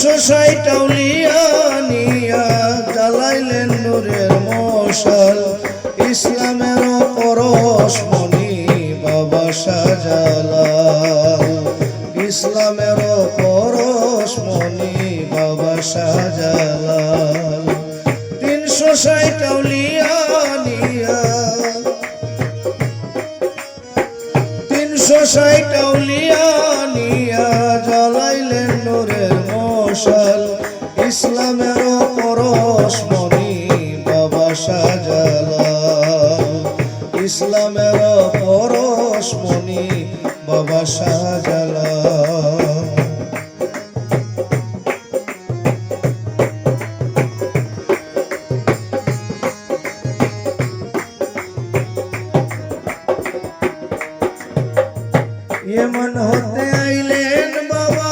360 আউলিয়া নিয়া জ্বালাইলেন নূরের মশাল ইসলামের পরশমণি বাবা শাহজালাল ইসলামের পরশমণি বাবা শাহজালাল 360 আউলিয়া নিয়া 360 আউলিয়া নিয়া জ্বালাইলেন নূরের মশাল ইসলামের পরশমণি বাবা শাহজালাল ইসলামের পরশমণি বাবা শাহজালাল ইয়েমন হতে আইলেন বাবা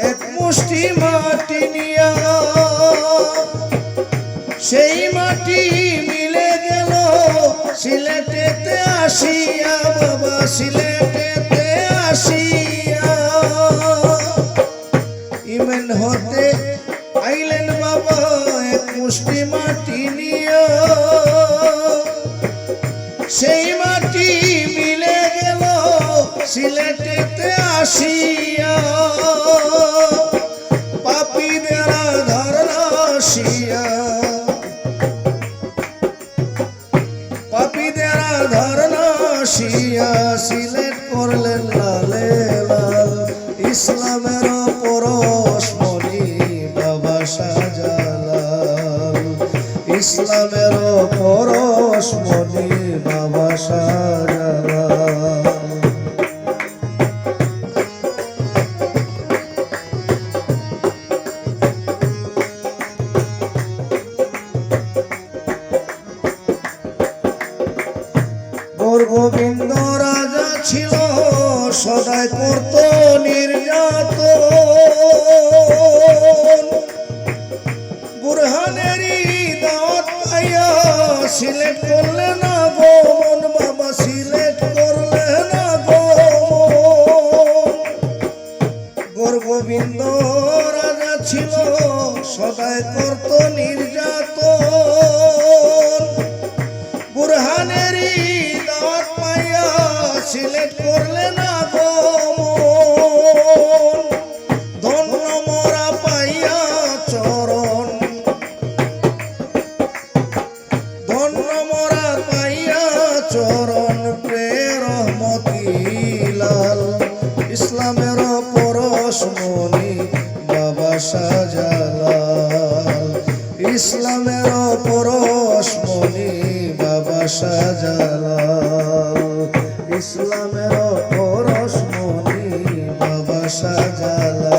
এক মুষ্টি মাটি নিয়া সেই মাটি মিলে গেল সিলেটেতে আসিয়া বাবা সিলেটেতে আসিয়া ইয়েমন হতে আইলেন বাবা এক মুষ্টি মাটি নিয়া সেই মাটি মিলে গেল সিলেটেতে আসিয়া পাপীদের আধার নাশিয়া পাপীদের আধার নাশিয়া সিলেট করলেন লালে লাল ইসলামের পরশমণি বাবা শাহজালাল ইসলামের পরশমণি বাবা শাহজালাল গোবিন্দ রাজা ছিল সদাই করত নির্যাতন বুরহানেরই দাওয়াত পাইয়া সিলেট করলে না গো মন বাবা সিলেট করলে না গো গোবিন্দ রাজা ছিল সদাই করত নির্যাতন বুরহানেরই দাওয়াত পাইয়া সিলেট করলে না গো ধন্য মোরা পাইয়া চরণ ধন্য মোরা পাইয়া চরণ প্রেরহমতি লাল ইসলামের পরশমণি বাবা শাহজালাল ইসলামের পরশমণি বাবা শাহজালাল ইসলামের পরশমণি বাবা শাহজালাল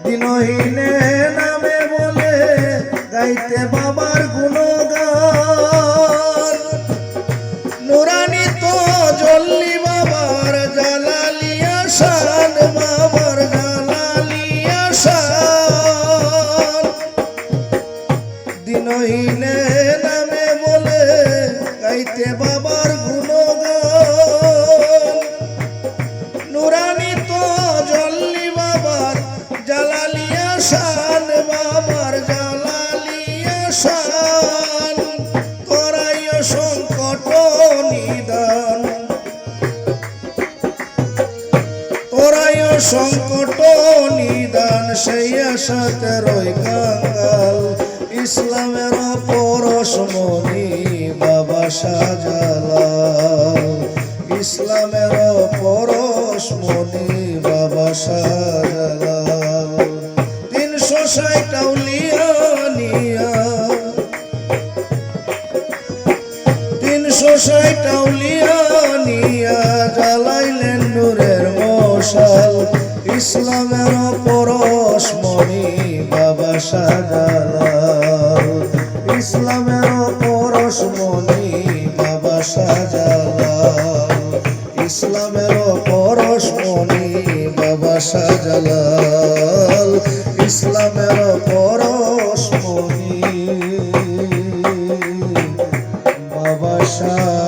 দিনহীনে নামে বলে গাইতে বাবার গুণগান নুরানি তো জল্লি বাবার জালালিয়া শান বাবার জালালিয়া শান দিনহীনে নামে বলে গাইতে বাবার গুণগান নুরানি তো জল্লি বাবার জালালিয়া শান বাবার জালালিয়া শান করাইয় সংকট নিদান তোরাইয় সংকট নিদান সেই আশাতে রই কাঙ্গাল ইসলামের পরশমণি বাবা শাহজালাল ইসলামের পরশমণি বাবা শাহজালাল 360 আউলিয়া নিয়া 360 আউলিয়া নিয়া জ্বালাইলেন নূরের মশাল ইসলামের পরশমণি বাবা শাহজালাল ইসলামের পরশমণি বাবা শাহজালাল ইসলামের পরশমণি বাবা শাহজালাল ইসলামের পরশমণি ভালোবাসা